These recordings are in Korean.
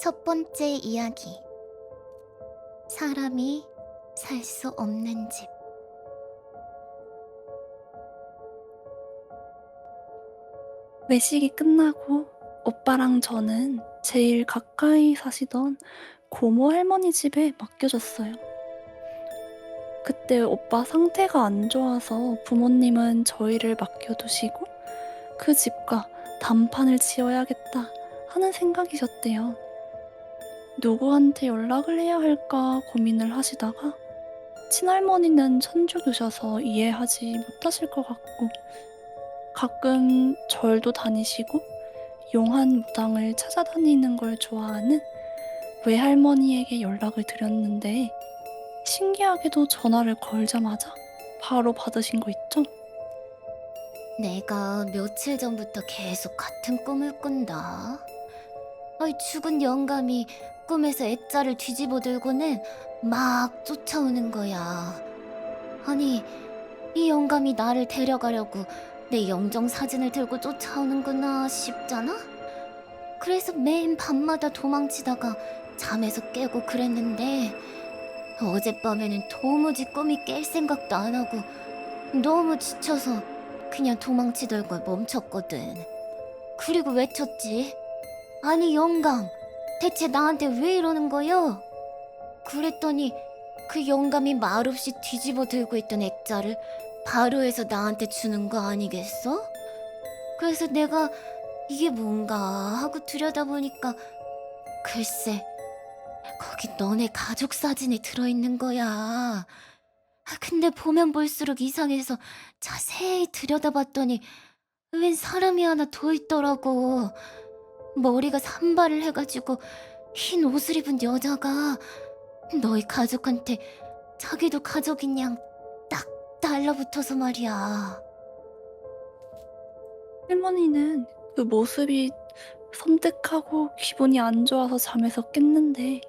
첫 번째 이야기. 사람이 살 수 없는 집. 외식이 끝나고 오빠랑 저는 제일 가까이 사시던 고모 할머니 집에 맡겨졌어요. 그때 오빠 상태가 안 좋아서 부모님은 저희를 맡겨두시고 그 집과 단판을 지어야겠다 하는 생각이셨대요. 누구한테 연락을 해야 할까 고민을 하시다가 친할머니는 천주교셔서 이해하지 못하실 것 같고 가끔 절도 다니시고 용한 무당을 찾아다니는 걸 좋아하는 외할머니에게 연락을 드렸는데 신기하게도 전화를 걸자마자 바로 받으신 거 있죠? 내가 며칠 전부터 계속 같은 꿈을 꾼다. 아이, 죽은 영감이 꿈에서 액자를 뒤집어 들고는 막 쫓아오는 거야. 아니, 이 영감이 나를 데려가려고 내 영정 사진을 들고 쫓아오는구나 싶잖아? 그래서 매일 밤마다 도망치다가 잠에서 깨고 그랬는데 어젯밤에는 도무지 꿈이 깰 생각도 안 하고 너무 지쳐서 그냥 도망치던 걸 멈췄거든. 그리고 외쳤지. 아니 영감, 대체 나한테 왜 이러는 거요? 그랬더니 그 영감이 말없이 뒤집어 들고 있던 액자를 바로 해서 나한테 주는 거 아니겠어? 그래서 내가 이게 뭔가 하고 들여다보니까 글쎄 거기 너네 가족 사진이 들어있는 거야. 근데 보면 볼수록 이상해서 자세히 들여다봤더니 웬 사람이 하나 더 있더라고. 머리가 산발을 해가지고 흰 옷을 입은 여자가 너희 가족한테 자기도 가족인 양 딱 달라붙어서 말이야. 할머니는 그 모습이 섬뜩하고 기분이 안 좋아서 잠에서 깼는데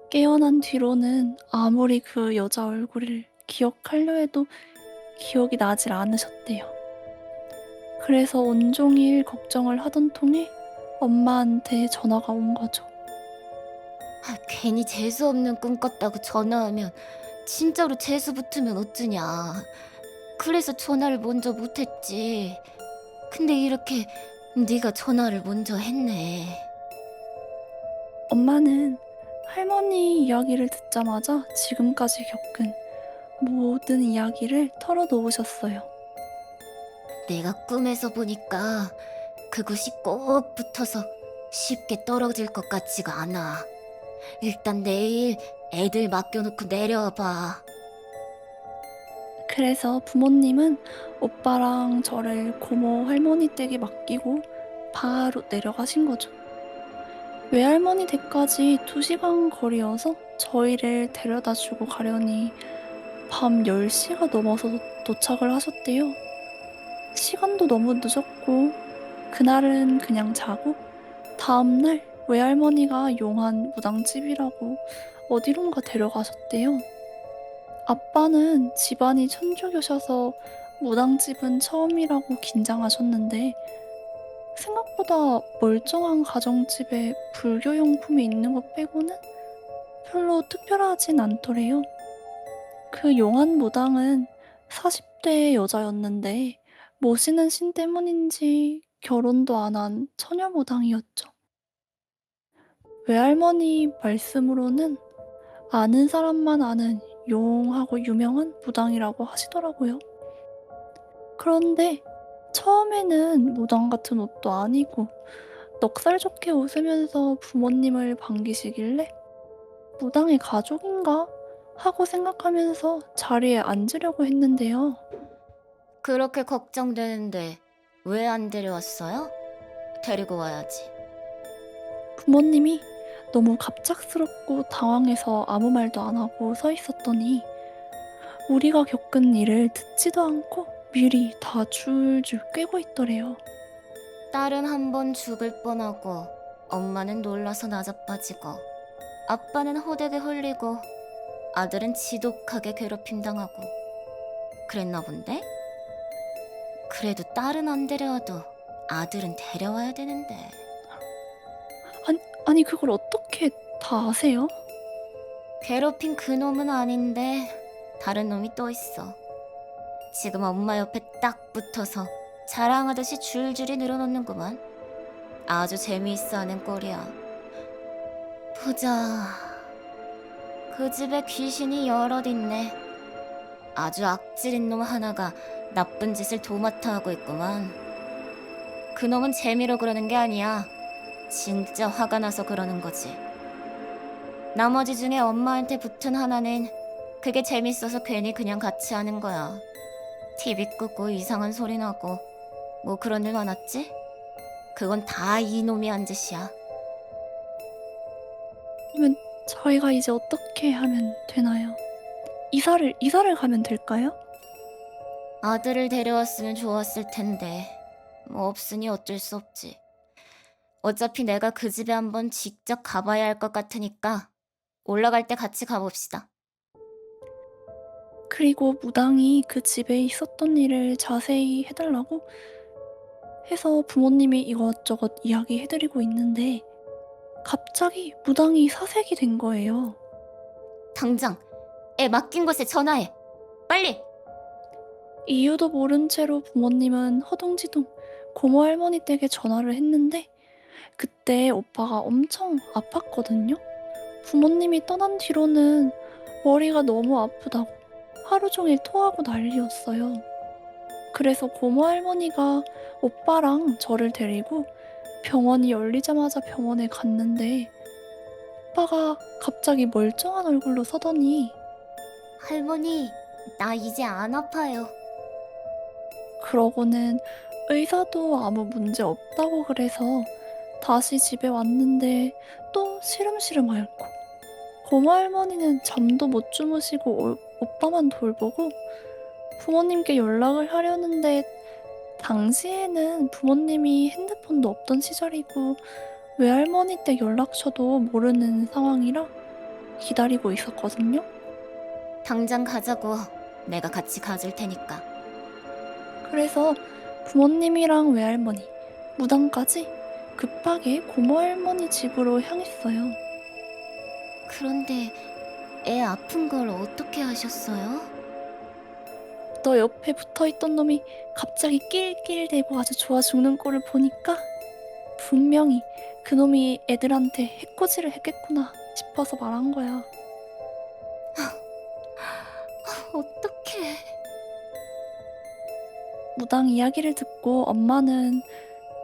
깨어난 뒤로는 아무리 그 여자 얼굴을 기억하려 해도 기억이 나질 않으셨대요. 그래서 온종일 걱정을 하던 통에 엄마한테 전화가 온 거죠. 괜히 재수없는 꿈 꿨다고 전화하면 진짜로 재수 붙으면 어쩌냐. 그래서 전화를 먼저 못했지. 근데 이렇게 네가 전화를 먼저 했네. 엄마는 할머니 이야기를 듣자마자 지금까지 겪은 모든 이야기를 털어놓으셨어요. 내가 꿈에서 보니까 그곳이 꼭 붙어서 쉽게 떨어질 것 같지가 않아. 일단 내일 애들 맡겨놓고 내려와 봐. 그래서 부모님은 오빠랑 저를 고모 할머니 댁에 맡기고 바로 내려가신 거죠. 외할머니 댁까지 2시간 거리여서 저희를 데려다 주고 가려니 밤 10시가 넘어서 도착을 하셨대요. 시간도 너무 늦었고 그날은 그냥 자고 다음날 외할머니가 용한 무당집이라고 어디론가 데려가셨대요. 아빠는 집안이 천주교셔서 무당집은 처음이라고 긴장하셨는데 생각보다 멀쩡한 가정집에 불교용품이 있는 것 빼고는 별로 특별하진 않더래요. 그 용한 무당은 40대의 여자였는데 모시는 신 때문인지 결혼도 안 한 처녀 무당이었죠. 외할머니 말씀으로는 아는 사람만 아는 용하고 유명한 무당이라고 하시더라고요. 그런데 처음에는 무당 같은 옷도 아니고 넉살 좋게 웃으면서 부모님을 반기시길래 '무당의 가족인가?' 하고 생각하면서 자리에 앉으려고 했는데요. 그렇게 걱정되는데 왜 안 데려왔어요? 데리고 와야지. 부모님이 너무 갑작스럽고 당황해서 아무 말도 안 하고 서 있었더니 우리가 겪은 일을 듣지도 않고 미리 다 줄줄 꿰고 있더래요. 딸은 한 번 죽을 뻔하고 엄마는 놀라서 나자빠지고 아빠는 호되게 홀리고 아들은 지독하게 괴롭힘 당하고 그랬나 본데? 그래도 딸은 안 데려와도 아들은 데려와야 되는데. 아니 그걸 어떻게 다 아세요? 괴롭힌 그 놈은 아닌데 다른 놈이 또 있어. 지금 엄마 옆에 딱 붙어서 자랑하듯이 줄줄이 늘어놓는구만. 아주 재미있어하는 꼴이야. 보자. 그 집에 귀신이 여럿 있네. 아주 악질인 놈 하나가 나쁜 짓을 도맡아 하고 있구만. 그 놈은 재미로 그러는 게 아니야. 진짜 화가 나서 그러는 거지. 나머지 중에 엄마한테 붙은 하나는 그게 재밌어서 괜히 그냥 같이 하는 거야. TV 끄고 이상한 소리 나고 뭐 그런 일 많았지? 그건 다 이놈이 한 짓이야. 그러면 저희가 이제 어떻게 하면 되나요? 이사를 가면 될까요? 아들을 데려왔으면 좋았을 텐데 뭐 없으니 어쩔 수 없지. 어차피 내가 그 집에 한번 직접 가봐야 할 것 같으니까 올라갈 때 같이 가봅시다. 그리고 무당이 그 집에 있었던 일을 자세히 해달라고 해서 부모님이 이것저것 이야기해드리고 있는데 갑자기 무당이 사색이 된 거예요. 당장 애 맡긴 곳에 전화해. 빨리! 이유도 모른 채로 부모님은 허둥지둥 고모 할머니 댁에 전화를 했는데 그때 오빠가 엄청 아팠거든요. 부모님이 떠난 뒤로는 머리가 너무 아프다고 하루 종일 토하고 난리였어요. 그래서 고모 할머니가 오빠랑 저를 데리고 병원이 열리자마자 병원에 갔는데 오빠가 갑자기 멀쩡한 얼굴로 서더니 할머니, 나 이제 안 아파요. 그러고는 의사도 아무 문제 없다고 그래서 다시 집에 왔는데 또 시름시름 앓고 고모 할머니는 잠도 못 주무시고 오빠만 돌보고 부모님께 연락을 하려는데 당시에는 부모님이 핸드폰도 없던 시절이고 외할머니 댁 연락처도 모르는 상황이라 기다리고 있었거든요. 당장 가자고. 내가 같이 가줄 테니까. 그래서 부모님이랑 외할머니, 무당까지 급하게 고모 할머니 집으로 향했어요. 그런데 애 아픈 걸 어떻게 하셨어요? 너 옆에 붙어있던 놈이 갑자기 낄낄대고 아주 좋아 죽는 꼴을 보니까 분명히 그놈이 애들한테 해코지를 했겠구나 싶어서 말한 거야. 어떡해. 무당 이야기를 듣고 엄마는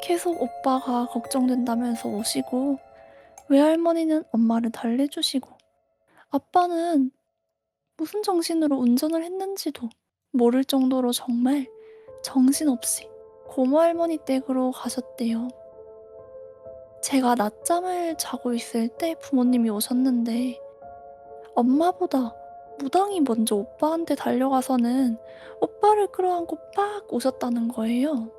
계속 오빠가 걱정된다면서 오시고 외할머니는 엄마를 달래주시고 아빠는 무슨 정신으로 운전을 했는지도 모를 정도로 정말 정신없이 고모 할머니 댁으로 가셨대요. 제가 낮잠을 자고 있을 때 부모님이 오셨는데 엄마보다 무당이 먼저 오빠한테 달려가서는 오빠를 끌어안고 빡 오셨다는 거예요.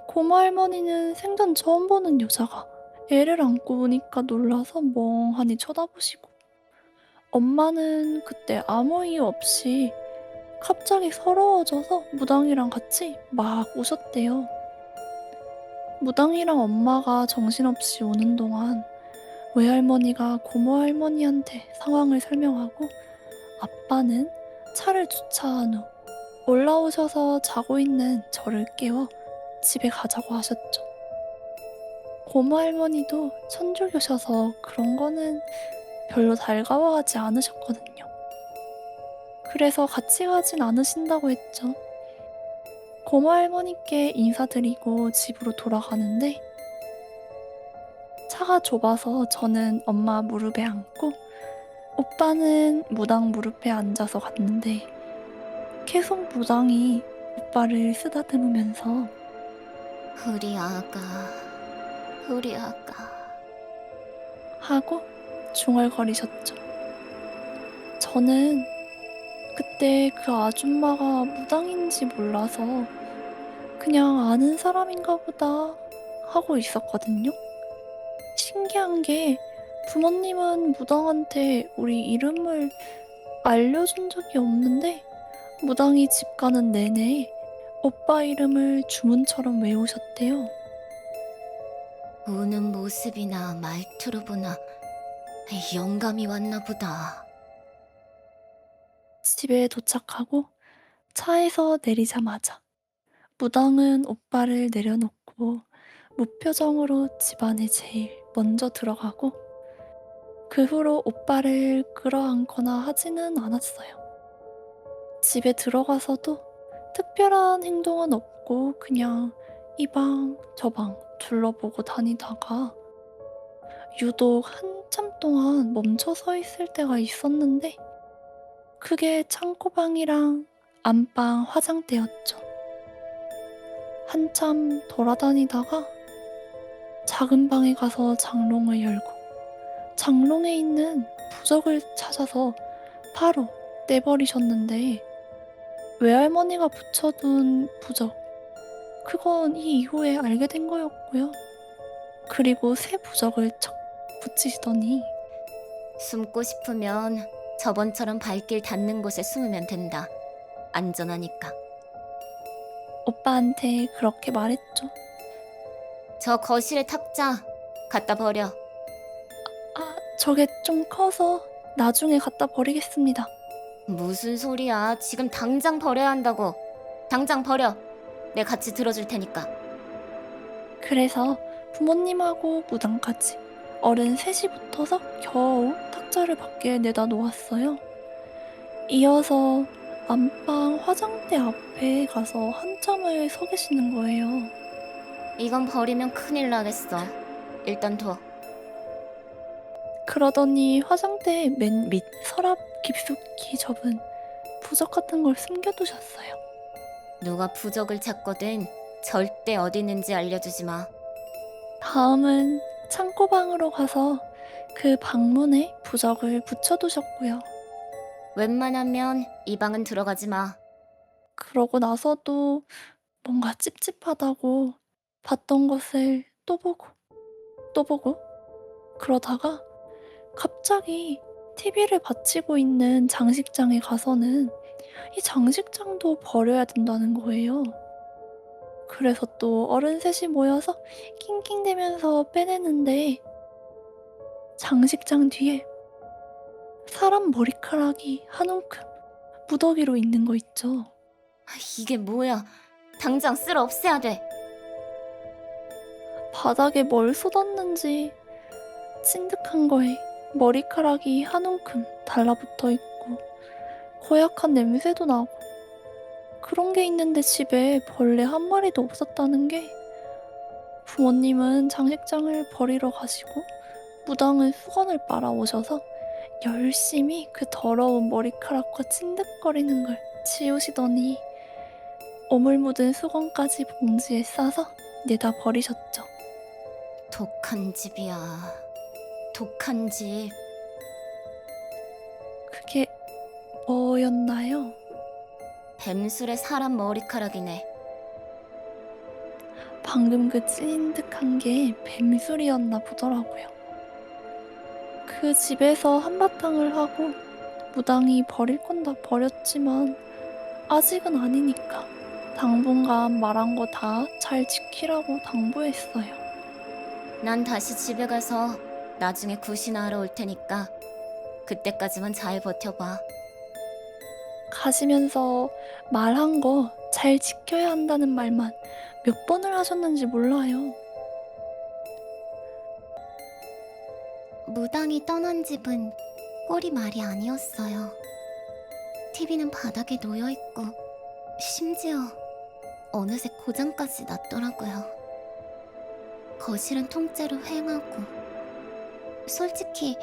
고모 할머니는 생전 처음 보는 여자가 애를 안고 오니까 놀라서 멍하니 쳐다보시고 엄마는 그때 아무 이유 없이 갑자기 서러워져서 무당이랑 같이 막 우셨대요. 무당이랑 엄마가 정신없이 우는 동안 외할머니가 고모 할머니한테 상황을 설명하고 아빠는 차를 주차한 후 올라오셔서 자고 있는 저를 깨워 집에 가자고 하셨죠. 고모 할머니도 천주교셔서 그런 거는 별로 달가워하지 않으셨거든요. 그래서 같이 가진 않으신다고 했죠. 고모 할머니께 인사드리고 집으로 돌아가는데 차가 좁아서 저는 엄마 무릎에 앉고 오빠는 무당 무릎에 앉아서 갔는데 계속 무당이 오빠를 쓰다듬으면서 우리 아가. 하고 중얼거리셨죠. 저는 그때 그 아줌마가 무당인지 몰라서 그냥 아는 사람인가 보다 하고 있었거든요. 신기한 게 부모님은 무당한테 우리 이름을 알려준 적이 없는데 무당이 집 가는 내내 오빠 이름을 주문처럼 외우셨대요. 우는 모습이나 말투로 보나 영감이 왔나 보다. 집에 도착하고 차에서 내리자마자 무당은 오빠를 내려놓고 무표정으로 집 안에 제일 먼저 들어가고 그 후로 오빠를 끌어안거나 하지는 않았어요. 집에 들어가서도 특별한 행동은 없고 그냥 이 방, 저 방 둘러보고 다니다가 유독 한참 동안 멈춰 서 있을 때가 있었는데 그게 창고방이랑 안방 화장대였죠. 한참 돌아다니다가 작은 방에 가서 장롱을 열고 장롱에 있는 부적을 찾아서 바로 떼버리셨는데 외할머니가 붙여둔 부적 그건 이 이후에 알게 된 거였고요. 그리고 새 부적을 척 붙이시더니 숨고 싶으면 저번처럼 발길 닿는 곳에 숨으면 된다. 안전하니까. 오빠한테 그렇게 말했죠. 저 거실에 탁자 갖다 버려. 아, 저게 좀 커서 나중에 갖다 버리겠습니다. 무슨 소리야? 지금 당장 버려야 한다고. 당장 버려. 내 같이 들어줄 테니까. 그래서 부모님하고 무당까지 어른 셋이 붙어서 겨우 탁자를 밖에 내다 놓았어요. 이어서 안방 화장대 앞에 가서 한참을 서 계시는 거예요. 이건 버리면 큰일 나겠어. 일단 둬. 그러더니 화장대 맨 밑 서랍 깊숙이 접은 부적 같은 걸 숨겨두셨어요. 누가 부적을 찾거든 절대 어디 있는지 알려주지 마. 다음은 창고방으로 가서 그 방문에 부적을 붙여두셨고요. 웬만하면 이 방은 들어가지 마. 그러고 나서도 뭔가 찝찝하다고 봤던 것을 또 보고 또 보고 그러다가 갑자기 TV를 받치고 있는 장식장에 가서는 이 장식장도 버려야 된다는 거예요. 그래서 또 어른 셋이 모여서 낑낑대면서 빼내는데 장식장 뒤에 사람 머리카락이 한 움큼 무더기로 있는 거 있죠. 이게 뭐야? 당장 쓸어 없애야 돼. 바닥에 뭘 쏟았는지 찐득한 거에 머리카락이 한 움큼 달라붙어 있고 고약한 냄새도 나고 그런 게 있는데 집에 벌레 한 마리도 없었다는 게 부모님은 장식장을 버리러 가시고 무당은 수건을 빨아오셔서 열심히 그 더러운 머리카락과 찐득거리는 걸 치우시더니 오물 묻은 수건까지 봉지에 싸서 내다 버리셨죠. 독한 집이야. 독한 집. 그게 뭐였나요? 뱀술의 사람 머리카락이네. 방금 그 찐득한 게 뱀술이었나 보더라고요. 그 집에서 한바탕을 하고 무당이 버릴 건 다 버렸지만 아직은 아니니까 당분간 말한 거 다 잘 지키라고 당부했어요. 난 다시 집에 가서 나중에 굿이나 하러 올 테니까 그때까지만 잘 버텨봐. 가시면서 말한 거 잘 지켜야 한다는 말만 몇 번을 하셨는지 몰라요. 무당이 떠난 집은 꼴이 말이 아니었어요. TV는 바닥에 놓여있고 심지어 어느새 고장까지 났더라고요. 거실은 통째로 휑하고 솔직히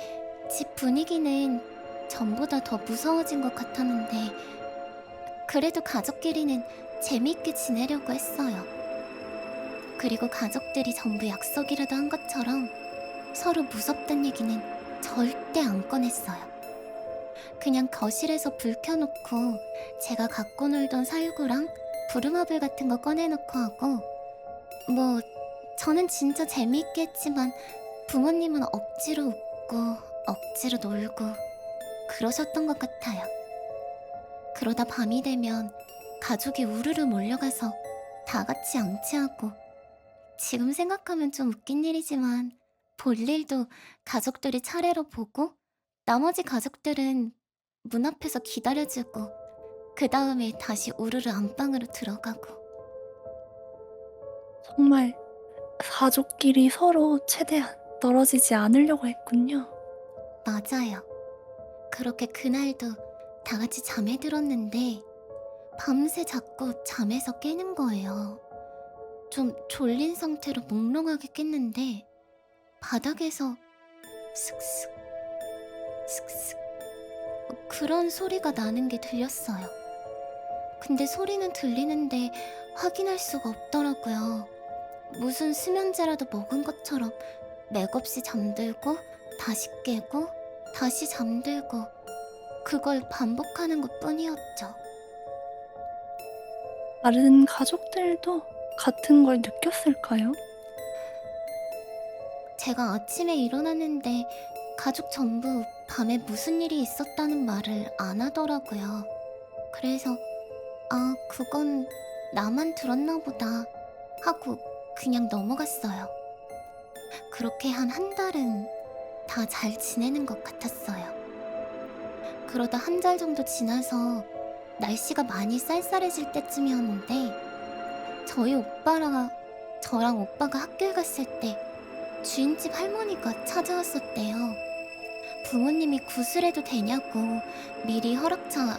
집 분위기는 전보다 더 무서워진 것 같았는데 그래도 가족끼리는 재미있게 지내려고 했어요. 그리고 가족들이 전부 약속이라도 한 것처럼 서로 무섭단 얘기는 절대 안 꺼냈어요. 그냥 거실에서 불 켜놓고 제가 갖고 놀던 살구랑 부루마블 같은 거 꺼내놓고 하고 뭐 저는 진짜 재미있게 했지만 부모님은 억지로 웃고 억지로 놀고 그러셨던 것 같아요. 그러다 밤이 되면 가족이 우르르 몰려가서 다 같이 양치하고 지금 생각하면 좀 웃긴 일이지만 볼일도 가족들이 차례로 보고 나머지 가족들은 문 앞에서 기다려주고 그 다음에 다시 우르르 안방으로 들어가고. 정말 가족끼리 서로 최대한 떨어지지 않으려고 했군요. 맞아요. 그렇게 그날도 다 같이 잠에 들었는데 밤새 자꾸 잠에서 깨는 거예요. 좀 졸린 상태로 몽롱하게 깼는데 바닥에서 슥슥 슥슥 그런 소리가 나는 게 들렸어요. 근데 소리는 들리는데 확인할 수가 없더라고요. 무슨 수면제라도 먹은 것처럼 맥없이 잠들고 다시 깨고 다시 잠들고 그걸 반복하는 것뿐이었죠. 다른 가족들도 같은 걸 느꼈을까요? 제가 아침에 일어났는데 가족 전부 밤에 무슨 일이 있었다는 말을 안 하더라고요. 그래서 아, 그건 나만 들었나 보다 하고 그냥 넘어갔어요. 그렇게 한 달은 다 잘 지내는 것 같았어요. 그러다 한 달 정도 지나서 날씨가 많이 쌀쌀해질 때쯤이었는데 저랑 오빠가 학교에 갔을 때 주인집 할머니가 찾아왔었대요. 부모님이 구슬해도 되냐고 미리 허락차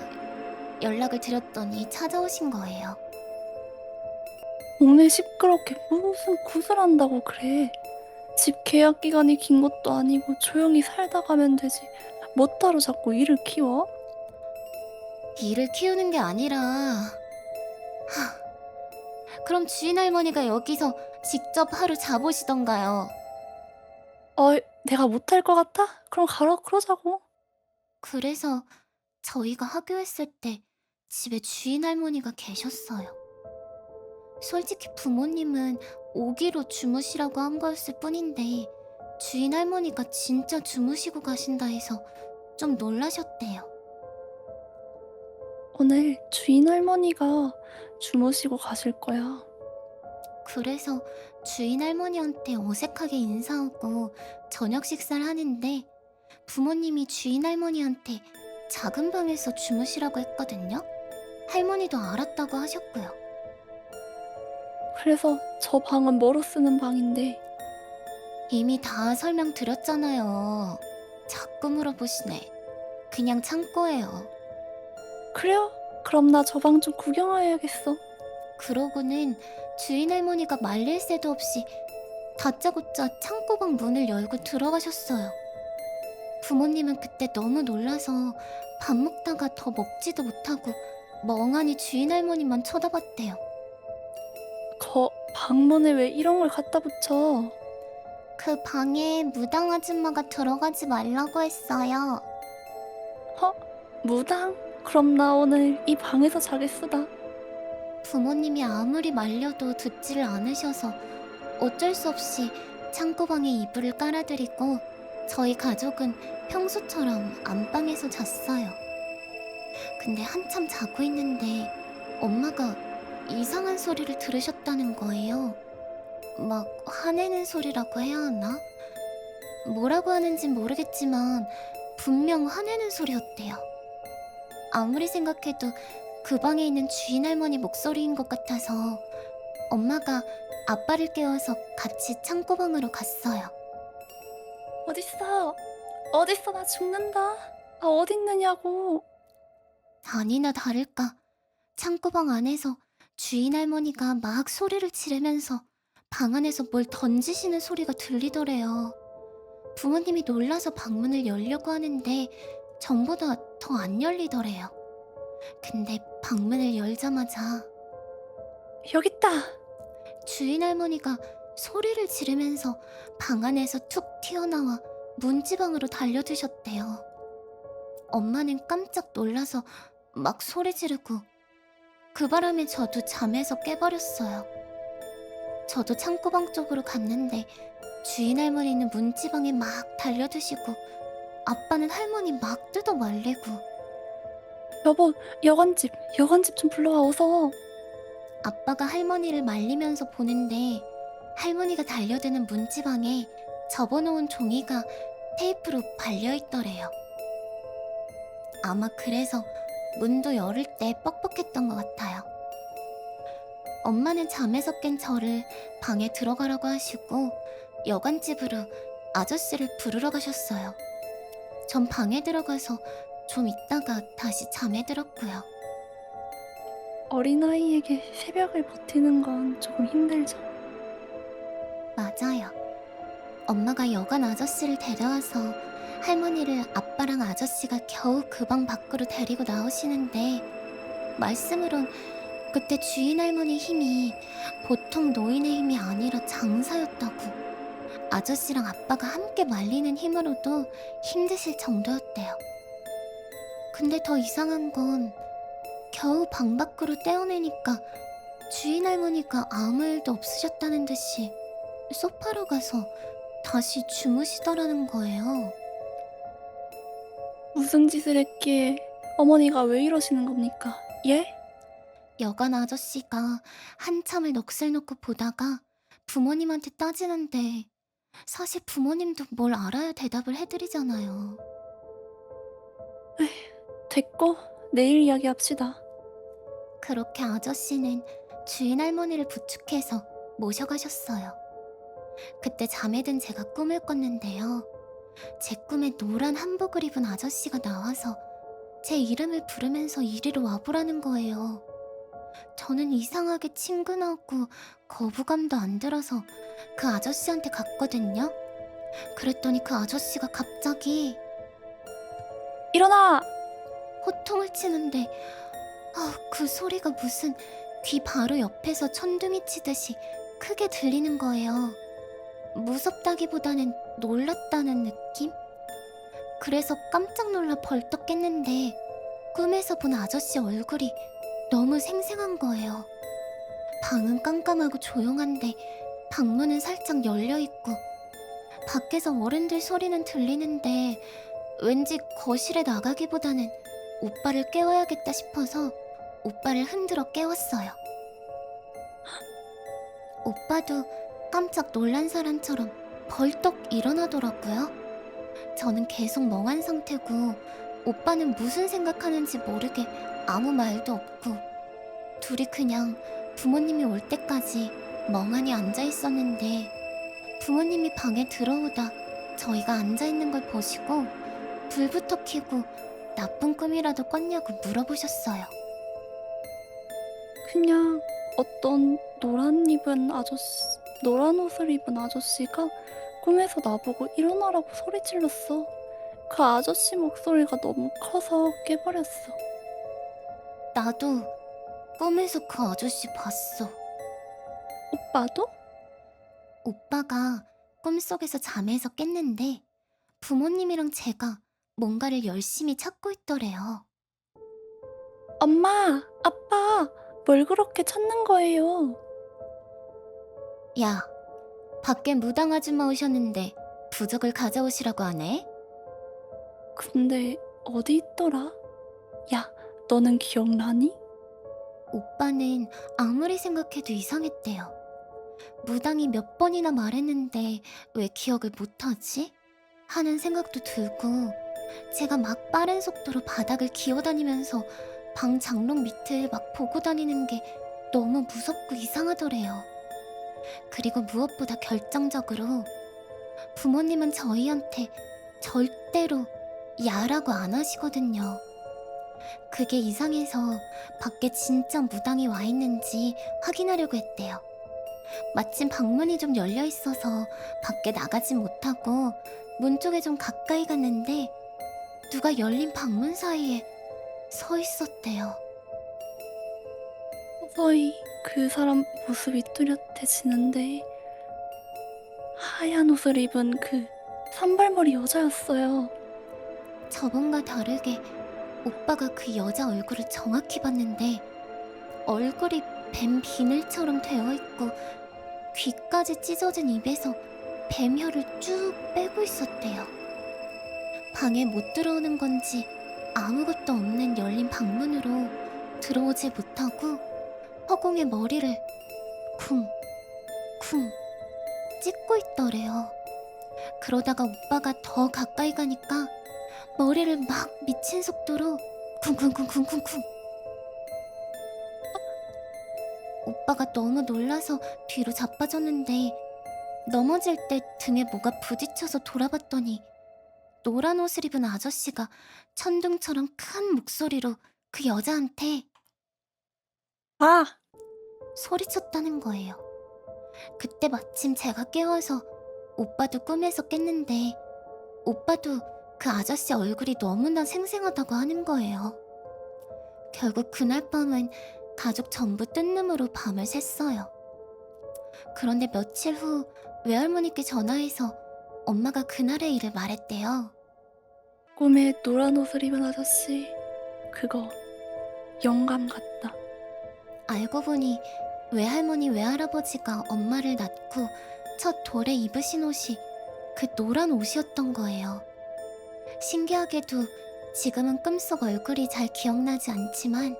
연락을 드렸더니 찾아오신 거예요. 동네 시끄럽게 무슨 구슬한다고 그래. 집 계약 기간이 긴 것도 아니고 조용히 살다 가면 되지. 뭐 따로 자꾸 일을 키워? 일을 키우는 게 아니라 그럼 주인 할머니가 여기서 직접 하루 자보시던가요. 내가 못할 것 같아? 그럼 가라 그러자고. 그래서 저희가 하교했을 때 집에 주인 할머니가 계셨어요. 솔직히 부모님은 오기로 주무시라고 한 거였을 뿐인데 주인 할머니가 진짜 주무시고 가신다 해서 좀 놀라셨대요. 오늘 주인 할머니가 주무시고 가실 거야. 그래서 주인 할머니한테 어색하게 인사하고 저녁 식사를 하는데 부모님이 주인 할머니한테 작은 방에서 주무시라고 했거든요. 할머니도 알았다고 하셨고요. 그래서 저 방은 뭐로 쓰는 방인데. 이미 다 설명드렸잖아요. 자꾸 물어보시네. 그냥 창고예요. 그래요? 그럼 나 저 방 좀 구경해야겠어. 그러고는 주인 할머니가 말릴 새도 없이 다짜고짜 창고방 문을 열고 들어가셨어요. 부모님은 그때 너무 놀라서 밥 먹다가 더 먹지도 못하고 멍하니 주인 할머니만 쳐다봤대요. 방문에 왜 이런 걸 갖다 붙여? 그 방에 무당 아줌마가 들어가지 말라고 했어요. 무당? 그럼 나 오늘 이 방에서 자겠수다. 부모님이 아무리 말려도 듣지를 않으셔서 어쩔 수 없이 창고방에 이불을 깔아드리고 저희 가족은 평소처럼 안방에서 잤어요. 근데 한참 자고 있는데 엄마가 이상한 소리를 들으셨다는 거예요. 막 화내는 소리라고 해야 하나? 뭐라고 하는진 모르겠지만 분명 화내는 소리였대요. 아무리 생각해도 그 방에 있는 주인 할머니 목소리인 것 같아서 엄마가 아빠를 깨워서 같이 창고방으로 갔어요. 어딨어? 어딨어? 나 죽는다. 어딨느냐고. 아니나 다를까 창고방 안에서 주인 할머니가 막 소리를 지르면서 방 안에서 뭘 던지시는 소리가 들리더래요. 부모님이 놀라서 방문을 열려고 하는데 전보다 더 안 열리더래요. 근데 방문을 열자마자 여기 있다. 주인 할머니가 소리를 지르면서 방 안에서 툭 튀어나와 문지방으로 달려드셨대요. 엄마는 깜짝 놀라서 막 소리 지르고 그 바람에 저도 잠에서 깨버렸어요. 저도 창고방 쪽으로 갔는데 주인 할머니는 문지방에 막 달려드시고 아빠는 할머니 막 뜯어 말리고. 여보, 여관집 좀 불러와 어서. 아빠가 할머니를 말리면서 보는데 할머니가 달려드는 문지방에 접어놓은 종이가 테이프로 발려있더래요. 아마 그래서 문도 열을 때 뻑뻑했던 것 같아요. 엄마는 잠에서 깬 저를 방에 들어가라고 하시고 여관집으로 아저씨를 부르러 가셨어요. 전 방에 들어가서 좀 있다가 다시 잠에 들었고요. 어린아이에게 새벽을 버티는 건 조금 힘들죠. 맞아요. 엄마가 여관 아저씨를 데려와서 할머니를 아빠랑 아저씨가 겨우 그 방 밖으로 데리고 나오시는데 말씀으론 그때 주인 할머니 힘이 보통 노인의 힘이 아니라 장사였다고. 아저씨랑 아빠가 함께 말리는 힘으로도 힘드실 정도였대요. 근데 더 이상한 건 겨우 방 밖으로 떼어내니까 주인 할머니가 아무 일도 없으셨다는 듯이 소파로 가서 다시 주무시더라는 거예요. 무슨 짓을 했기에 어머니가 왜 이러시는 겁니까? 예? 여관 아저씨가 한참을 넋을 놓고 보다가 부모님한테 따지는데 사실 부모님도 뭘 알아야 대답을 해드리잖아요. 됐고 내일 이야기합시다. 그렇게 아저씨는 주인 할머니를 부축해서 모셔가셨어요. 그때 잠에 든 제가 꿈을 꿨는데요. 제 꿈에 노란 한복을 입은 아저씨가 나와서 제 이름을 부르면서 이리로 와보라는 거예요. 저는 이상하게 친근하고 거부감도 안 들어서 그 아저씨한테 갔거든요. 그랬더니 그 아저씨가 갑자기 일어나! 호통을 치는데 그 소리가 무슨 귀 바로 옆에서 천둥이 치듯이 크게 들리는 거예요. 무섭다기보다는 놀랐다는 느낌? 그래서 깜짝 놀라 벌떡 깼는데 꿈에서 본 아저씨 얼굴이 너무 생생한 거예요. 방은 깜깜하고 조용한데 방문은 살짝 열려있고 밖에서 어른들 소리는 들리는데 왠지 거실에 나가기보다는 오빠를 깨워야겠다 싶어서 오빠를 흔들어 깨웠어요. 오빠도 깜짝 놀란 사람처럼 벌떡 일어나더라고요. 저는 계속 멍한 상태고 오빠는 무슨 생각하는지 모르게 아무 말도 없고 둘이 그냥 부모님이 올 때까지 멍하니 앉아 있었는데 부모님이 방에 들어오다 저희가 앉아 있는 걸 보시고 불부터 켜고 나쁜 꿈이라도 꿨냐고 물어보셨어요. 그냥 어떤 노란 옷을 입은 아저씨가 꿈에서 나보고 일어나라고 소리 질렀어. 그 아저씨 목소리가 너무 커서 깨버렸어. 나도 꿈에서 그 아저씨 봤어. 오빠도? 오빠가 꿈속에서 잠에서 깼는데 부모님이랑 제가 뭔가를 열심히 찾고 있더래요. 엄마, 아빠, 뭘 그렇게 찾는 거예요? 야, 밖에 무당 아줌마 오셨는데 부적을 가져오시라고 하네. 근데 어디 있더라? 야, 너는 기억나니? 오빠는 아무리 생각해도 이상했대요. 무당이 몇 번이나 말했는데 왜 기억을 못하지? 하는 생각도 들고 제가 막 빠른 속도로 바닥을 기어다니면서 방 장롱 밑을 막 보고 다니는 게 너무 무섭고 이상하더래요. 그리고 무엇보다 결정적으로 부모님은 저희한테 절대로 야라고 안 하시거든요. 그게 이상해서 밖에 진짜 무당이 와 있는지 확인하려고 했대요. 마침 방문이 좀 열려 있어서 밖에 나가진 못하고 문 쪽에 좀 가까이 갔는데 누가 열린 방문 사이에 서 있었대요. 서서히 그 사람 모습이 뚜렷해지는데 하얀 옷을 입은 그 산발머리 여자였어요. 저번과 다르게 오빠가 그 여자 얼굴을 정확히 봤는데 얼굴이 뱀 비늘처럼 되어 있고 귀까지 찢어진 입에서 뱀혀를 쭉 빼고 있었대요. 방에 못 들어오는 건지 아무것도 없는 열린 방문으로 들어오지 못하고 허공에 머리를 쿵, 쿵, 찍고 있더래요. 그러다가 오빠가 더 가까이 가니까 머리를 막 미친 속도로 쿵쿵쿵쿵쿵쿵. 오빠가 너무 놀라서 뒤로 자빠졌는데 넘어질 때 등에 뭐가 부딪혀서 돌아봤더니 노란 옷을 입은 아저씨가 천둥처럼 큰 목소리로 그 여자한테 아! 소리쳤다는 거예요. 그때 마침 제가 깨워서 오빠도 꿈에서 깼는데 오빠도 그 아저씨 얼굴이 너무나 생생하다고 하는 거예요. 결국 그날 밤은 가족 전부 뜬 눈으로 밤을 샜어요. 그런데 며칠 후 외할머니께 전화해서 엄마가 그날의 일을 말했대요. 꿈에 노란 옷을 입은 아저씨, 그거 영감 같다. 알고 보니 외할머니 외할아버지가 엄마를 낳고 첫 돌에 입으신 옷이 그 노란 옷이었던 거예요. 신기하게도 지금은 꿈속 얼굴이 잘 기억나지 않지만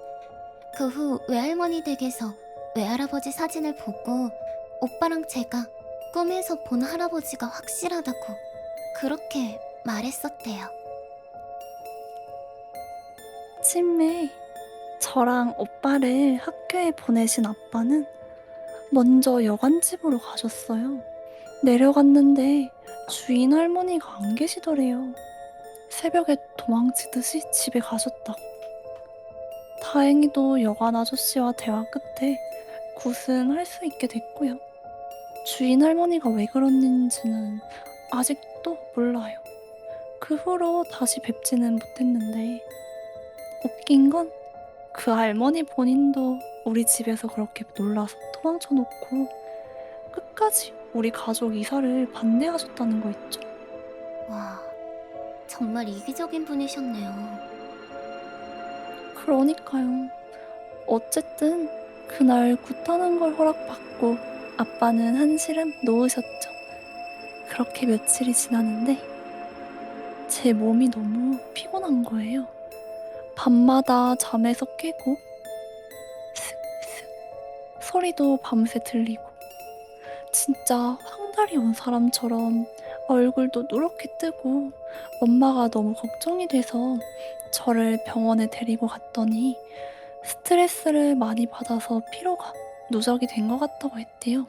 그 후 외할머니 댁에서 외할아버지 사진을 보고 오빠랑 제가 꿈에서 본 할아버지가 확실하다고 그렇게 말했었대요. 아침에 저랑 오빠를 학교에 보내신 아빠는 먼저 여관집으로 가셨어요. 내려갔는데 주인 할머니가 안 계시더래요. 새벽에 도망치듯이 집에 가셨다고. 다행히도 여관 아저씨와 대화 끝에 굿은 할 수 있게 됐고요. 주인 할머니가 왜 그랬는지는 아직도 몰라요. 그 후로 다시 뵙지는 못했는데 웃긴 건 그 할머니 본인도 우리 집에서 그렇게 놀라서 도망쳐 놓고 끝까지 우리 가족 이사를 반대하셨다는 거 있죠. 와, 정말 이기적인 분이셨네요. 그러니까요. 어쨌든 그날 굿하는 걸 허락받고 아빠는 한시름 놓으셨죠. 그렇게 며칠이 지났는데 제 몸이 너무 피곤한 거예요. 밤마다 잠에서 깨고 슥슥 소리도 밤새 들리고 진짜 황달이 온 사람처럼 얼굴도 누렇게 뜨고 엄마가 너무 걱정이 돼서 저를 병원에 데리고 갔더니 스트레스를 많이 받아서 피로가 누적이 된 것 같다고 했대요.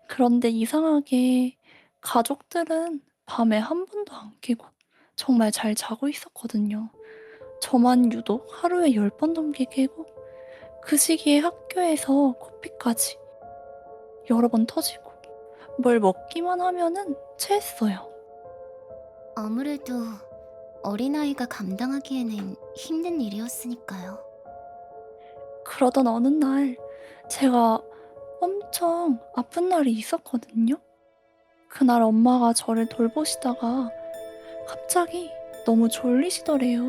그런데 이상하게 가족들은 밤에 한 번도 안 깨고 정말 잘 자고 있었거든요. 저만 유독 하루에 10번 넘게 깨고 그 시기에 학교에서 코피까지 여러 번 터지고 뭘 먹기만 하면은 체했어요. 아무래도 어린아이가 감당하기에는 힘든 일이었으니까요. 그러던 어느 날 제가 엄청 아픈 날이 있었거든요. 그날 엄마가 저를 돌보시다가 갑자기 너무 졸리시더래요.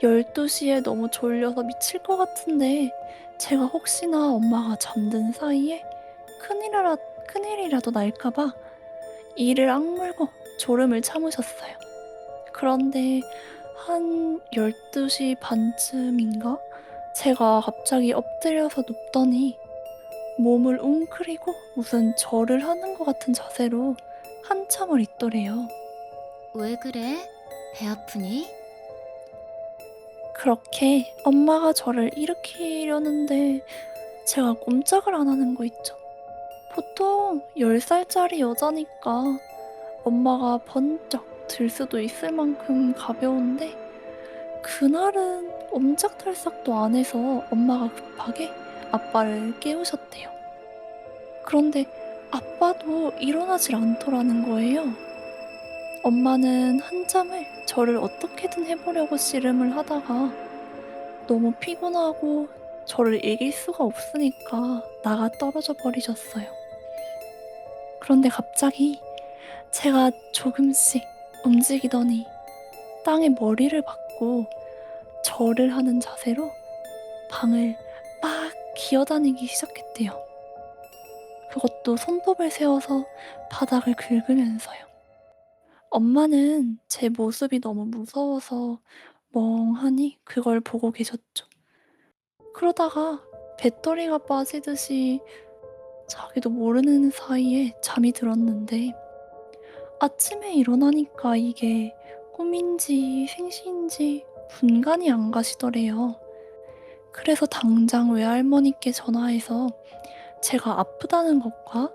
12시에 너무 졸려서 미칠 것 같은데 제가 혹시나 엄마가 잠든 사이에 큰일이라도 날까봐 이를 악물고 졸음을 참으셨어요. 그런데 한 12시 반쯤인가? 제가 갑자기 엎드려서 눕더니 몸을 웅크리고 무슨 절을 하는 것 같은 자세로 한참을 있더래요. 왜 그래? 배 아프니? 그렇게 엄마가 저를 일으키려는데 제가 꼼짝을 안 하는 거 있죠. 보통 10살짜리 여자니까 엄마가 번쩍 들 수도 있을 만큼 가벼운데 그날은 옴짝달싹도 안 해서 엄마가 급하게 아빠를 깨우셨대요. 그런데 아빠도 일어나질 않더라는 거예요. 엄마는 한참을 저를 어떻게든 해보려고 씨름을 하다가 너무 피곤하고 저를 이길 수가 없으니까 나가 떨어져 버리셨어요. 그런데 갑자기 제가 조금씩 움직이더니 땅에 머리를 박고 절을 하는 자세로 방을 막 기어다니기 시작했대요. 그것도 손톱을 세워서 바닥을 긁으면서요. 엄마는 제 모습이 너무 무서워서 멍하니 그걸 보고 계셨죠. 그러다가 배터리가 빠지듯이 자기도 모르는 사이에 잠이 들었는데 아침에 일어나니까 이게 꿈인지 생시인지 분간이 안 가시더래요. 그래서 당장 외할머니께 전화해서 제가 아프다는 것과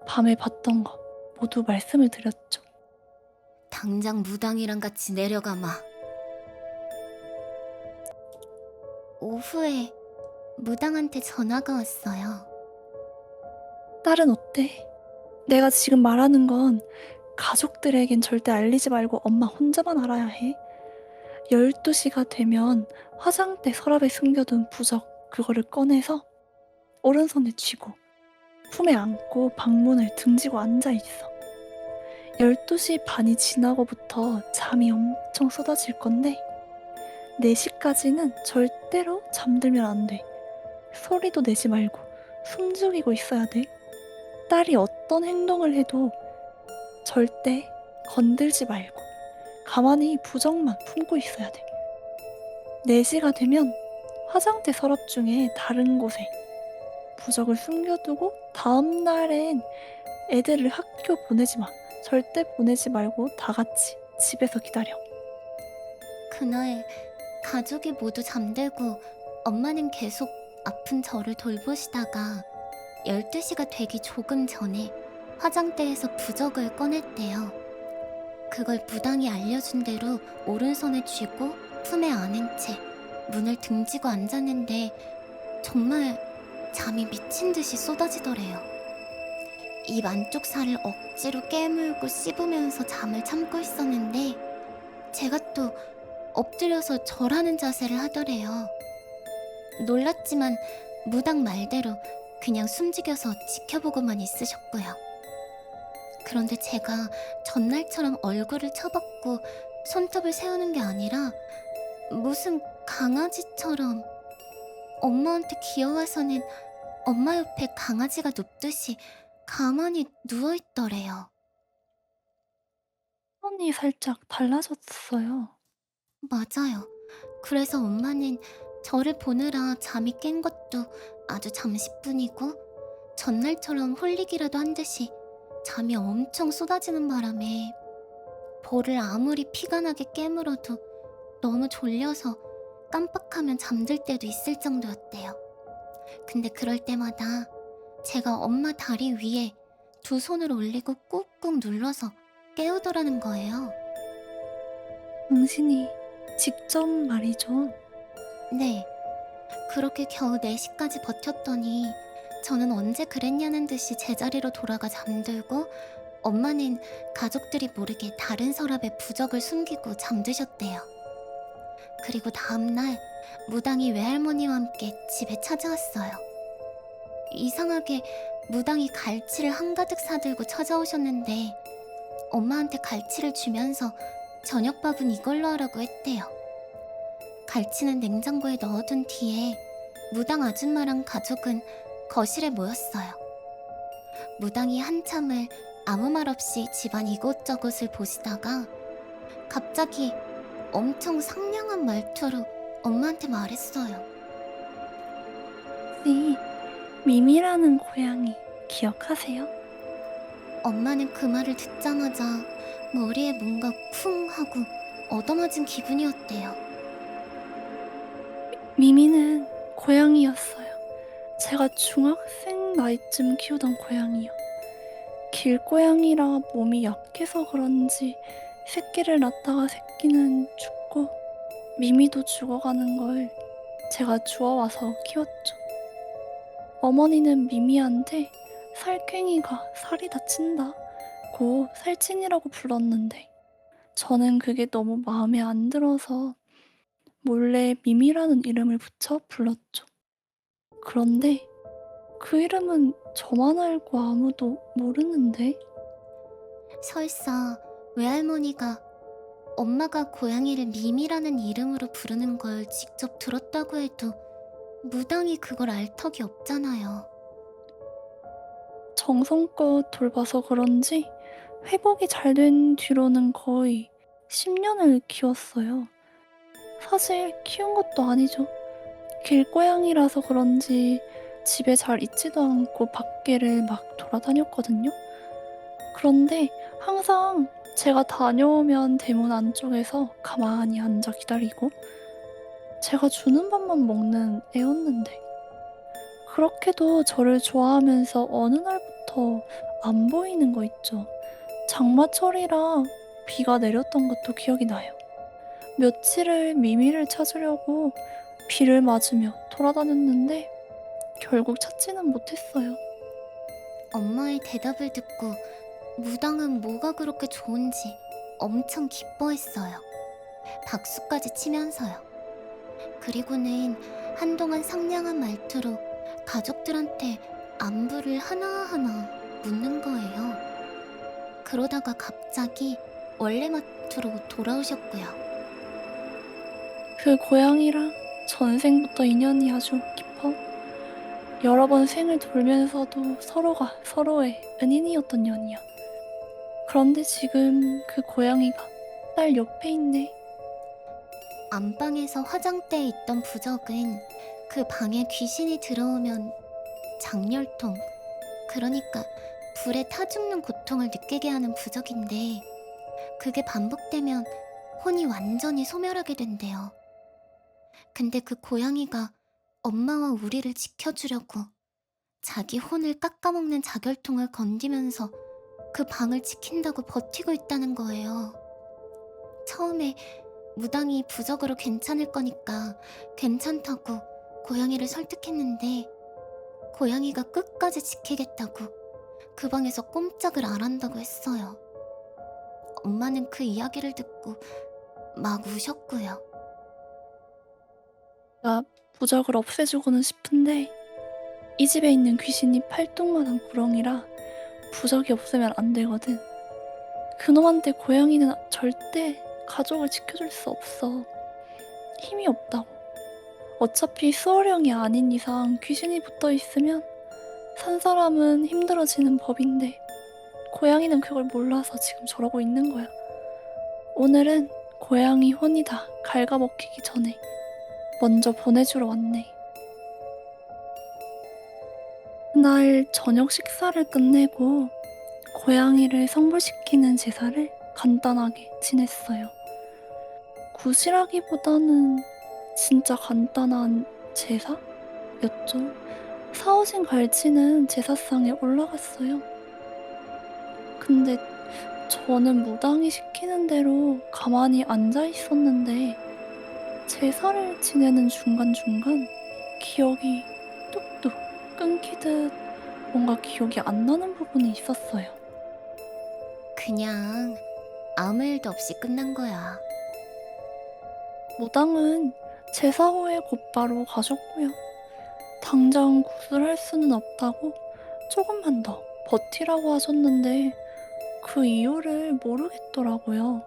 밤에 봤던 것 모두 말씀을 드렸죠. 당장 무당이랑 같이 내려가마. 오후에 무당한테 전화가 왔어요. 딸은 어때? 내가 지금 말하는 건 가족들에겐 절대 알리지 말고 엄마 혼자만 알아야 해. 12시가 되면 화장대 서랍에 숨겨둔 부적 그거를 꺼내서 오른손에 쥐고 품에 안고 방문을 등지고 앉아있어. 12시 반이 지나고부터 잠이 엄청 쏟아질 건데 4시까지는 절대로 잠들면 안 돼. 소리도 내지 말고 숨죽이고 있어야 돼. 딸이 어떤 행동을 해도 절대 건들지 말고 가만히 부적만 품고 있어야 돼. 4시가 되면 화장대 서랍 중에 다른 곳에 부적을 숨겨두고 다음 날엔 애들을 학교 보내지 마. 절대 보내지 말고 다 같이 집에서 기다려. 그날 가족이 모두 잠들고 엄마는 계속 아픈 저를 돌보시다가 12시가 되기 조금 전에 화장대에서 부적을 꺼냈대요. 그걸 무당이 알려준 대로 오른손에 쥐고 품에 안은 채 문을 등지고 앉았는데 정말 잠이 미친 듯이 쏟아지더래요. 입 안쪽 살을 억지로 깨물고 씹으면서 잠을 참고 있었는데 제가 또 엎드려서 절하는 자세를 하더래요. 놀랐지만 무당 말대로 그냥 숨죽여서 지켜보고만 있으셨고요. 그런데 제가 전날처럼 얼굴을 쳐박고 손톱을 세우는 게 아니라 무슨 강아지처럼 엄마한테 기어와서는 엄마 옆에 강아지가 눕듯이 가만히 누워있더래요. 톤이 살짝 달라졌어요. 맞아요. 그래서 엄마는 저를 보느라 잠이 깬 것도 아주 잠시뿐이고 전날처럼 홀리기라도 한 듯이 잠이 엄청 쏟아지는 바람에 볼을 아무리 피가 나게 깨물어도 너무 졸려서 깜빡하면 잠들 때도 있을 정도였대요. 근데 그럴 때마다 제가 엄마 다리 위에 두 손을 올리고 꾹꾹 눌러서 깨우더라는 거예요. 당신이 직접 말이죠. 네, 그렇게 겨우 4시까지 버텼더니 저는 언제 그랬냐는 듯이 제자리로 돌아가 잠들고 엄마는 가족들이 모르게 다른 서랍에 부적을 숨기고 잠드셨대요. 그리고 다음날 무당이 외할머니와 함께 집에 찾아왔어요. 이상하게 무당이 갈치를 한가득 사들고 찾아오셨는데 엄마한테 갈치를 주면서 저녁밥은 이걸로 하라고 했대요. 갈치는 냉장고에 넣어둔 뒤에 무당 아줌마랑 가족은 거실에 모였어요. 무당이 한참을 아무 말 없이 집안 이곳저곳을 보시다가 갑자기 엄청 상냥한 말투로 엄마한테 말했어요. 혹시 미미라는 고양이 기억하세요? 엄마는 그 말을 듣자마자 머리에 뭔가 쿵 하고 얻어맞은 기분이었대요. 미미는 고양이였어요. 제가 중학생 나이쯤 키우던 고양이요. 길고양이라 몸이 약해서 그런지 새끼를 낳다가 새끼는 죽고 미미도 죽어가는 걸 제가 주워와서 키웠죠. 어머니는 미미한테 살쾡이가 살이 다친다고 살찐이라고 불렀는데 저는 그게 너무 마음에 안 들어서 몰래 미미라는 이름을 붙여 불렀죠. 그런데 그 이름은 저만 알고 아무도 모르는데 설사 외할머니가 엄마가 고양이를 미미라는 이름으로 부르는 걸 직접 들었다고 해도 무당이 그걸 알 턱이 없잖아요. 정성껏 돌봐서 그런지 회복이 잘 된 뒤로는 거의 10년을 키웠어요. 사실 키운 것도 아니죠. 길고양이라서 그런지 집에 잘 있지도 않고 밖에를 막 돌아다녔거든요. 그런데 항상 제가 다녀오면 대문 안쪽에서 가만히 앉아 기다리고 제가 주는 밥만 먹는 애였는데 그렇게도 저를 좋아하면서 어느 날부터 안 보이는 거 있죠. 장마철이라 비가 내렸던 것도 기억이 나요. 며칠을 미미를 찾으려고 비를 맞으며 돌아다녔는데 결국 찾지는 못했어요. 엄마의 대답을 듣고 무당은 뭐가 그렇게 좋은지 엄청 기뻐했어요. 박수까지 치면서요. 그리고는 한동안 상냥한 말투로 가족들한테 안부를 하나하나 묻는 거예요. 그러다가 갑자기 원래 말투로 돌아오셨고요. 그 고양이랑 전생부터 인연이 아주 깊어 여러 번 생을 돌면서도 서로가 서로의 은인이었던 년이야. 그런데 지금 그 고양이가 딸 옆에 있네. 안방에서 화장대에 있던 부적은 그 방에 귀신이 들어오면 장렬통, 그러니까 불에 타 죽는 고통을 느끼게 하는 부적인데 그게 반복되면 혼이 완전히 소멸하게 된대요. 근데 그 고양이가 엄마와 우리를 지켜주려고 자기 혼을 깎아먹는 자결통을 건디면서 그 방을 지킨다고 버티고 있다는 거예요. 처음에 무당이 부적으로 괜찮을 거니까 괜찮다고 고양이를 설득했는데 고양이가 끝까지 지키겠다고 그 방에서 꼼짝을 안 한다고 했어요. 엄마는 그 이야기를 듣고 막 우셨고요. 나 부적을 없애주고는 싶은데 이 집에 있는 귀신이 팔뚝만한 구렁이라 부적이 없으면 안 되거든. 그놈한테 고양이는 절대 가족을 지켜줄 수 없어. 힘이 없다고. 어차피 수호령이 아닌 이상 귀신이 붙어 있으면 산 사람은 힘들어지는 법인데 고양이는 그걸 몰라서 지금 저러고 있는 거야. 오늘은 고양이 혼이 다 갉아먹히기 전에 먼저 보내주러 왔네. 그날 저녁 식사를 끝내고 고양이를 성불시키는 제사를 간단하게 지냈어요. 굿이라기보다는 진짜 간단한 제사였죠. 사오신 갈치는 제사상에 올라갔어요. 근데 저는 무당이 시키는 대로 가만히 앉아 있었는데 제사를 지내는 중간중간 기억이 뚝뚝 끊기듯 뭔가 기억이 안 나는 부분이 있었어요. 그냥 아무 일도 없이 끝난 거야. 무당은 제사 후에 곧바로 가셨고요. 당장 굿을 할 수는 없다고 조금만 더 버티라고 하셨는데 그 이유를 모르겠더라고요.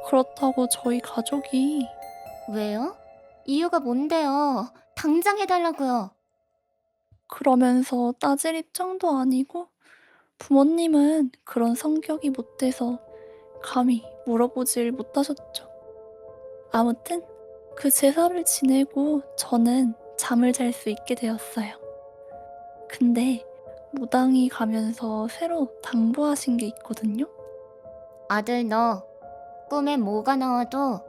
그렇다고 저희 가족이 왜요? 이유가 뭔데요? 당장 해달라고요. 그러면서 따질 입장도 아니고 부모님은 그런 성격이 못 돼서 감히 물어보질 못하셨죠. 아무튼 그 제사를 지내고 저는 잠을 잘 수 있게 되었어요. 근데 무당이 가면서 새로 당부하신 게 있거든요. 아들 너 꿈에 뭐가 나와도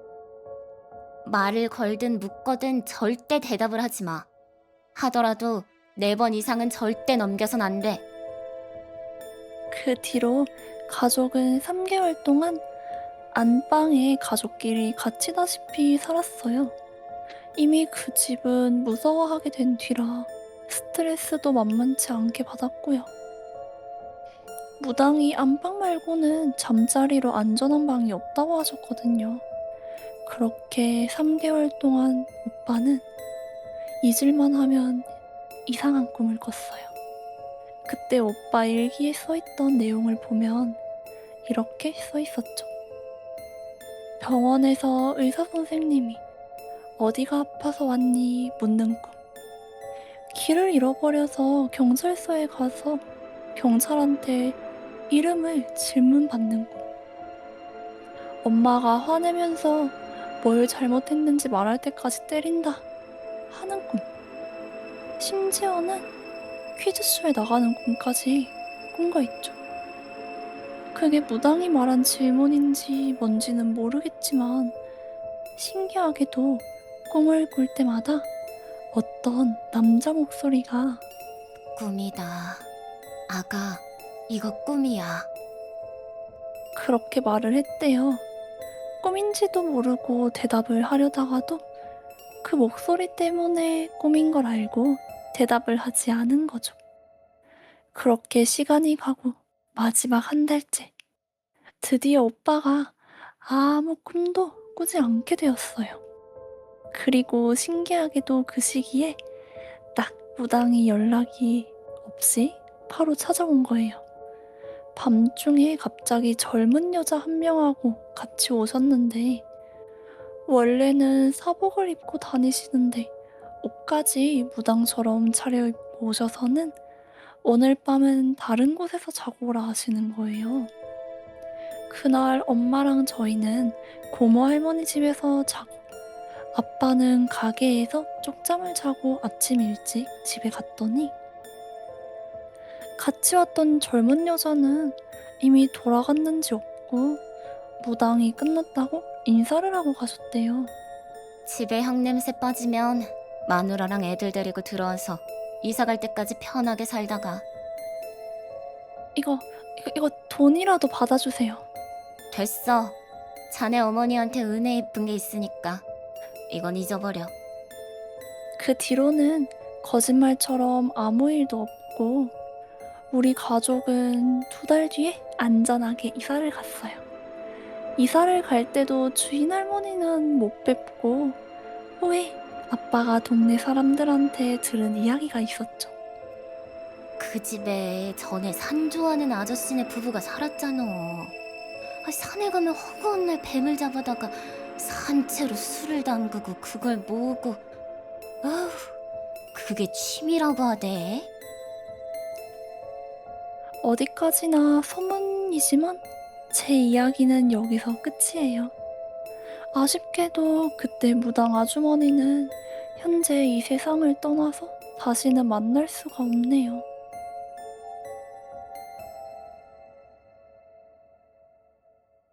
말을 걸든 묻거든 절대 대답을 하지 마. 하더라도 4번 이상은 절대 넘겨선 안 돼. 그 뒤로 가족은 3개월 동안 안방에 가족끼리 갇히다시피 살았어요. 이미 그 집은 무서워하게 된 뒤라 스트레스도 만만치 않게 받았고요. 무당이 안방 말고는 잠자리로 안전한 방이 없다고 하셨거든요. 그렇게 3개월 동안 오빠는 잊을만 하면 이상한 꿈을 꿨어요. 그때 오빠 일기에 써있던 내용을 보면 이렇게 써있었죠. 병원에서 의사 선생님이 어디가 아파서 왔니? 묻는 꿈. 길을 잃어버려서 경찰서에 가서 경찰한테 이름을 질문받는 꿈. 엄마가 화내면서 뭘 잘못했는지 말할 때까지 때린다 하는 꿈. 심지어는 퀴즈쇼에 나가는 꿈까지 꾼 거 있죠. 그게 무당이 말한 질문인지 뭔지는 모르겠지만 신기하게도 꿈을 꿀 때마다 어떤 남자 목소리가 꿈이다. 아가, 이거 꿈이야. 그렇게 말을 했대요. 꿈인지도 모르고 대답을 하려다가도 그 목소리 때문에 꿈인 걸 알고 대답을 하지 않은 거죠. 그렇게 시간이 가고 마지막 한 달째 드디어 오빠가 아무 꿈도 꾸지 않게 되었어요. 그리고 신기하게도 그 시기에 딱 무당이 연락이 없이 바로 찾아온 거예요. 밤중에 갑자기 젊은 여자 한 명하고 같이 오셨는데 원래는 사복을 입고 다니시는데 옷까지 무당처럼 차려입고 오셔서는 오늘 밤은 다른 곳에서 자고 오라 하시는 거예요. 그날 엄마랑 저희는 고모 할머니 집에서 자고 아빠는 가게에서 쪽잠을 자고 아침 일찍 집에 갔더니 같이 왔던 젊은 여자는 이미 돌아갔는지 없고 무당이 끝났다고 인사를 하고 가셨대요. 집에 향냄새 빠지면 마누라랑 애들 데리고 들어와서 이사 갈 때까지 편하게 살다가. 이거 돈이라도 받아주세요. 됐어. 자네 어머니한테 은혜 입은 게 있으니까 이건 잊어버려. 그 뒤로는 거짓말처럼 아무 일도 없고 우리 가족은 2달 뒤에 안전하게 이사를 갔어요. 이사를 갈 때도 주인 할머니는 못 뵙고 후에 아빠가 동네 사람들한테 들은 이야기가 있었죠. 그 집에 전에 산 좋아하는 아저씨네 부부가 살았잖아. 산에 가면 허구한 날 뱀을 잡아다가 산채로 술을 담그고 그걸 모으고. 아우, 그게 취미라고 하대. 어디까지나 소문이지만 제 이야기는 여기서 끝이에요. 아쉽게도 그때 무당 아주머니는 현재 이 세상을 떠나서 다시는 만날 수가 없네요.